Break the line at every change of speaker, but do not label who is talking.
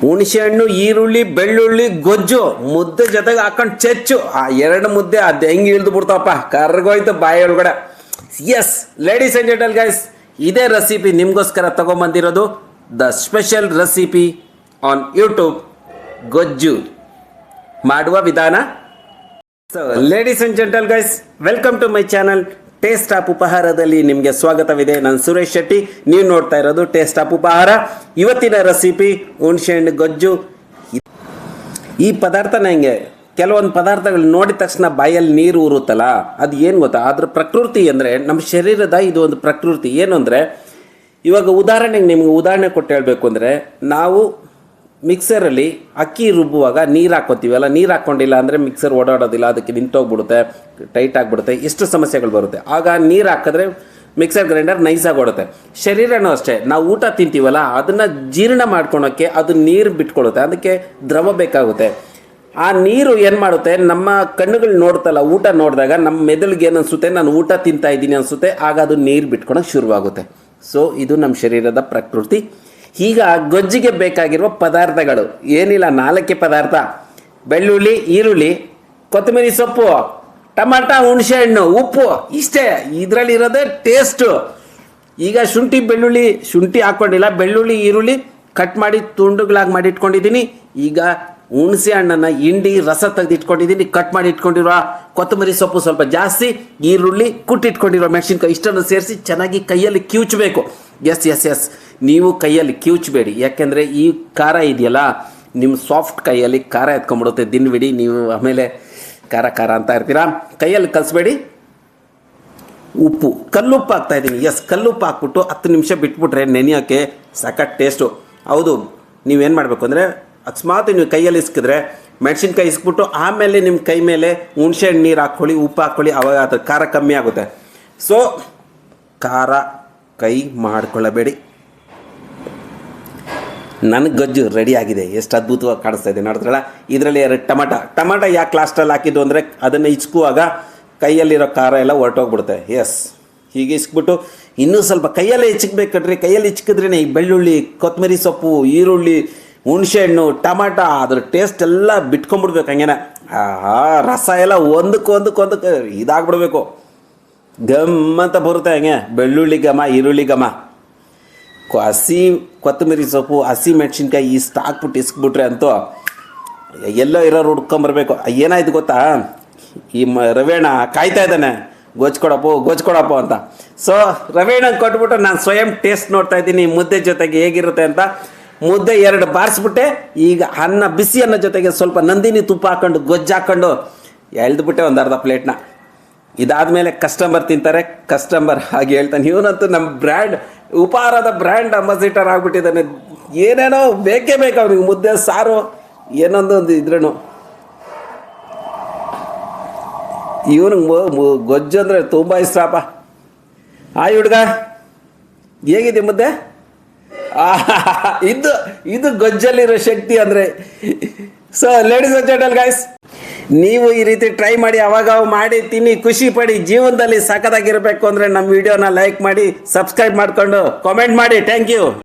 ಹುಣಸೆ ಹಣ್ಣು, ಈರುಳ್ಳಿ, ಬೆಳ್ಳುಳ್ಳಿ ಗೊಜ್ಜು ಮುದ್ದೆ ಜೊತೆಗೆ ಹಾಕೊಂಡು ಚೆಚ್ಚು. ಆ ಎರಡು ಮುದ್ದೆ ಅದು ಹೆಂಗೆ ಇಳಿದು ಬಿಡ್ತಾವಪ್ಪ, ಕರ್ಗೋಯ್ತು ಬಾಯಿ ಒಳಗಡೆ. Yes ladies and gentle guys, ಇದೇ ರೆಸಿಪಿ ನಿಮಗೋಸ್ಕರ ತೊಗೊಂಬಂದಿರೋದು. The special recipe on YouTube, ಗೊಜ್ಜು ಮಾಡುವ ವಿಧಾನ. So ladies and gentle guys, welcome to my channel taste of ಉಪಹಾರದಲ್ಲಿ ನಿಮಗೆ ಸ್ವಾಗತವಿದೆ. ನಾನು ಸುರೇಶ್ ಶೆಟ್ಟಿ, ನೀವು ನೋಡ್ತಾ ಇರೋದು ಟೇಸ್ಟ್ ಆಫ್ ಉಪಹಾರ. ಇವತ್ತಿನ ರೆಸಿಪಿ ಹುಣಸೆ ಹಣ್ಣು ಗೊಜ್ಜು. ಈ ಪದಾರ್ಥನ ಹೆಂಗೆ, ಕೆಲವೊಂದು ಪದಾರ್ಥಗಳು ನೋಡಿದ ತಕ್ಷಣ ಬಾಯಲ್ಲಿ ನೀರು ಊರುತ್ತಲ್ಲ, ಅದು ಏನು ಗೊತ್ತಾ, ಅದ್ರ ಪ್ರಕೃತಿ ಅಂದರೆ ನಮ್ಮ ಶರೀರದ ಇದು ಒಂದು ಪ್ರಕೃತಿ. ಏನು ಅಂದರೆ, ಇವಾಗ ಉದಾಹರಣೆಗೆ ನಿಮ್ಗೆ ಉದಾಹರಣೆ ಕೊಟ್ಟು ಹೇಳಬೇಕು ಅಂದರೆ, ನಾವು ಮಿಕ್ಸರಲ್ಲಿ ಅಕ್ಕಿ ರುಬ್ಬುವಾಗ ನೀರು ಹಾಕ್ಕೊತೀವಲ್ಲ, ನೀರು ಹಾಕ್ಕೊಂಡಿಲ್ಲ ಅಂದರೆ ಮಿಕ್ಸರ್ ಓಡಾಡೋದಿಲ್ಲ, ಅದಕ್ಕೆ ನಿಂತೋಗ್ಬಿಡುತ್ತೆ, ಟೈಟ್ ಆಗಿಬಿಡುತ್ತೆ, ಎಷ್ಟು ಸಮಸ್ಯೆಗಳು ಬರುತ್ತೆ. ಆಗ ನೀರು ಹಾಕಿದ್ರೆ ಮಿಕ್ಸರ್ ಗ್ರೈಂಡರ್ ನೈಸಾಗಿ ಓಡುತ್ತೆ. ಶರೀರನೂ ಅಷ್ಟೇ, ನಾವು ಊಟ ತಿಂತೀವಲ್ಲ, ಅದನ್ನು ಜೀರ್ಣ ಮಾಡ್ಕೊಳೋಕ್ಕೆ ಅದು ನೀರು ಬಿಟ್ಕೊಳ್ಳುತ್ತೆ, ಅದಕ್ಕೆ ದ್ರವ ಬೇಕಾಗುತ್ತೆ. ಆ ನೀರು ಏನು ಮಾಡುತ್ತೆ, ನಮ್ಮ ಕಣ್ಣುಗಳು ನೋಡ್ತಲ್ಲ, ಊಟ ನೋಡಿದಾಗ ನಮ್ಮ ಮೆದುಳಿಗೆ ಏನು ಅನಿಸುತ್ತೆ, ನಾನು ಊಟ ತಿಂತಾ ಇದ್ದೀನಿ ಅನಿಸುತ್ತೆ, ಆಗ ಅದು ನೀರು ಬಿಟ್ಕೊಳಕ್ಕೆ ಶುರುವಾಗುತ್ತೆ. ಸೊ ಇದು ನಮ್ಮ ಶರೀರದ ಪ್ರಕೃತಿ. ಈಗ ಗೊಜ್ಜಿಗೆ ಬೇಕಾಗಿರುವ ಪದಾರ್ಥಗಳು ಏನಿಲ್ಲ, 4 ಪದಾರ್ಥ: ಬೆಳ್ಳುಳ್ಳಿ, ಈರುಳ್ಳಿ, ಕೊತ್ತಂಬರಿ ಸೊಪ್ಪು, ಟಮಾಟ, ಹುಣಸೆ ಹಣ್ಣು, ಉಪ್ಪು. ಇಷ್ಟೇ, ಇದರಲ್ಲಿರೋದೇ ಟೇಸ್ಟು. ಈಗ ಶುಂಠಿ ಹಾಕ್ಕೊಂಡಿಲ್ಲ, ಬೆಳ್ಳುಳ್ಳಿ ಈರುಳ್ಳಿ ಕಟ್ ಮಾಡಿ ತುಂಡುಗಳಾಗಿ ಮಾಡಿ ಇಟ್ಕೊಂಡಿದ್ದೀನಿ. ಈಗ ಹುಣಸೆ ಹಣ್ಣನ್ನು ಹಿಂಡಿ ರಸ ತೆಗೆದಿಟ್ಕೊಂಡಿದ್ದೀನಿ, ಕಟ್ ಮಾಡಿ ಇಟ್ಕೊಂಡಿರೋ ಕೊತ್ತಂಬರಿ ಸೊಪ್ಪು ಸ್ವಲ್ಪ ಜಾಸ್ತಿ, ಈರುಳ್ಳಿ ಕುಟ್ಟಿಟ್ಕೊಂಡಿರೋ ಮೆಣಸಿನ್ಕಾಯಿ, ಇಷ್ಟನ್ನು ಸೇರಿಸಿ ಚೆನ್ನಾಗಿ ಕೈಯಲ್ಲಿ ಕಿವುಚಬೇಕು. ಎಸ್ ನೀವು ಕೈಯಲ್ಲಿ ಕಿವುಚಬೇಡಿ, ಯಾಕೆಂದರೆ ಈ ಖಾರ ಇದೆಯಲ್ಲ, ನಿಮ್ಮ ಸಾಫ್ಟ್ ಕೈಯಲ್ಲಿ ಖಾರ ಎತ್ಕೊಂಡ್ಬಿಡುತ್ತೆ ದಿನವಿಡೀ. ನೀವು ಆಮೇಲೆ ಖಾರ ಅಂತ ಇರ್ತೀರಾ, ಕೈಯಲ್ಲಿ ಕಲಿಸ್ಬೇಡಿ. ಉಪ್ಪು, ಕಲ್ಲುಪ್ಪು ಹಾಕ್ತಾಯಿದ್ದೀನಿ. ಕಲ್ಲುಪ್ಪು ಹಾಕ್ಬಿಟ್ಟು 10 ನಿಮಿಷ ಬಿಟ್ಬಿಟ್ರೆ ನೆನೆಯೋಕ್ಕೆ ಸಖತ್ ಟೇಸ್ಟು. ಹೌದು, ನೀವೇನು ಮಾಡಬೇಕು ಅಂದರೆ, ಅಕಸ್ಮಾತ್ ನೀವು ಕೈಯಲ್ಲಿ ಇಸ್ಕಿದ್ರೆ ಮೆಣಸಿನ್ಕಾಯಿ ಇಸ್ಬಿಟ್ಟು ಆಮೇಲೆ ನಿಮ್ಮ ಕೈ ಮೇಲೆ ಹುಣಸೆ ಹಣ್ಣು ನೀರು ಹಾಕ್ಕೊಳ್ಳಿ, ಉಪ್ಪು ಹಾಕ್ಕೊಳ್ಳಿ, ಅವಾಗ ಅದು ಖಾರ ಕಮ್ಮಿ ಆಗುತ್ತೆ. ಸೊ ಖಾರ ಕೈ ಮಾಡ್ಕೊಳ್ಳಬೇಡಿ. ನನಗೆ ಗೊಜ್ಜು ರೆಡಿ ಆಗಿದೆ, ಎಷ್ಟು ಅದ್ಭುತವಾಗಿ ಕಾಣಿಸ್ತಾ ಇದೆ ನೋಡಿದ್ರಲ್ಲ. ಇದರಲ್ಲಿ 2 ಟಮಾಟ ಯಾಕೆ ಲಾಸ್ಟಲ್ಲಿ ಹಾಕಿದ್ದು ಅಂದರೆ, ಅದನ್ನು ಇಚ್ಕುವಾಗ ಕೈಯಲ್ಲಿರೋ ಖಾರ ಎಲ್ಲ ಹೊರಟೋಗ್ಬಿಡುತ್ತೆ. ಹೀಗೆ ಇಸ್ಬಿಟ್ಟು ಇನ್ನೂ ಸ್ವಲ್ಪ ಕೈಯಲ್ಲೇ ಇಚ್ಕಬೇಕಡ್ರಿ. ಕೈಯಲ್ಲಿ ಇಚ್ಕಿದ್ರೇ ಈ ಬೆಳ್ಳುಳ್ಳಿ, ಕೊತ್ತಂಬರಿ ಸೊಪ್ಪು, ಈರುಳ್ಳಿ, ಹುಣಸೆ ಹಣ್ಣು, ಟಮಾಟ ಅದ್ರ ಟೇಸ್ಟ್ ಎಲ್ಲ ಬಿಟ್ಕೊಂಡ್ಬಿಡ್ಬೇಕು. ಹಂಗೇನೆ ರಸ ಎಲ್ಲ ಒಂದಕ್ಕೆ ಇದಾಗ್ಬಿಡ್ಬೇಕು, ಗಮ್ ಅಂತ ಬರುತ್ತೆ. ಹಂಗೆ ಬೆಳ್ಳುಳ್ಳಿ ಘಮ, ಈರುಳ್ಳಿ ಘಮ, ಹಸಿ ಕೊತ್ತಂಬರಿ ಸೊಪ್ಪು, ಹಸಿ ಮೆಣಸಿನ್ಕಾಯಿ ಇಷ್ಟು ಹಾಕ್ಬಿಟ್ಟು ಇಸ್ಬಿಟ್ರೆ ಅಂತೂ ಎಲ್ಲೋ ಇರೋರು ಹುಡ್ಕೊಂಬರ್ಬೇಕು. ಏನಾಯ್ತು ಗೊತ್ತಾ, ಈ ರವೇಣ ಕಾಯ್ತಾ ಇದ್ದಾನೆ, ಗೊಜ್ಕೊಡಪ್ಪು ಅಂತ. ಸೊ ರವೇಣ ಕೊಟ್ಬಿಟ್ಟು ನಾನು ಸ್ವಯಂ ಟೇಸ್ಟ್ ನೋಡ್ತಾ ಇದ್ದೀನಿ ಮುದ್ದೆ ಜೊತೆಗೆ ಹೇಗಿರುತ್ತೆ ಅಂತ. ಮುದ್ದೆ 2 ಬಾರಿಸ್ಬಿಟ್ಟೆ. ಈಗ ಬಿಸಿ ಅನ್ನ ಜೊತೆಗೆ ಸ್ವಲ್ಪ ನಂದಿನಿ ತುಪ್ಪ ಹಾಕ್ಕೊಂಡು ಗೊಜ್ಜು ಹಾಕ್ಕೊಂಡು ಎಳ್ದುಬಿಟ್ಟೆ ಒಂದು ಅರ್ಧ ಪ್ಲೇಟ್ನ. ಇದಾದಮೇಲೆ ಕಸ್ಟಮರ್ ತಿಂತಾರೆ. ಕಸ್ಟಮರ್ ಹಾಗೆ ಹೇಳ್ತಾನೆ, ಇವನಂತೂ ನಮ್ಮ ಬ್ರ್ಯಾಂಡ್, ಉಪಹಾರದ ಬ್ರ್ಯಾಂಡ್ ಅಂಬಾಸಿಡರ್ ಆಗಿಬಿಟ್ಟಿದ್ದಾನೆ. ಏನೇನೋ ಬೇಕೇ ಬೇಕು ಅವ್ನಿಗೆ, ಮುದ್ದೆ ಸಾರು ಏನೊಂದು ಇದ್ರೂ. ಇವನಿಗೆ ಗೊಜ್ಜು ಅಂದರೆ ತುಂಬ ಇಷ್ಟಪ್ಪ. ಹುಡುಗ ಹೇಗಿದೆ ಮುದ್ದೆ? ಇದು ಗೊಜ್ಜಲ್ಲಿರೋ ಶಕ್ತಿ ಅಂದರೆ. So ladies and gentle guys, ನೀವು ಈ ರೀತಿ ಟ್ರೈ ಮಾಡಿ, ಅವಾಗ ಮಾಡಿ ತಿನ್ನಿ, ಖುಷಿ ಪಡಿ. ಜೀವನದಲ್ಲಿ ಸಖತ್ತಾಗಿರಬೇಕು ಅಂದರೆ ನಮ್ಮ ವಿಡಿಯೋನ ಲೈಕ್ ಮಾಡಿ, ಸಬ್ಸ್ಕ್ರೈಬ್ ಮಾಡಿಕೊಂಡು ಕಾಮೆಂಟ್ ಮಾಡಿ. Thank you.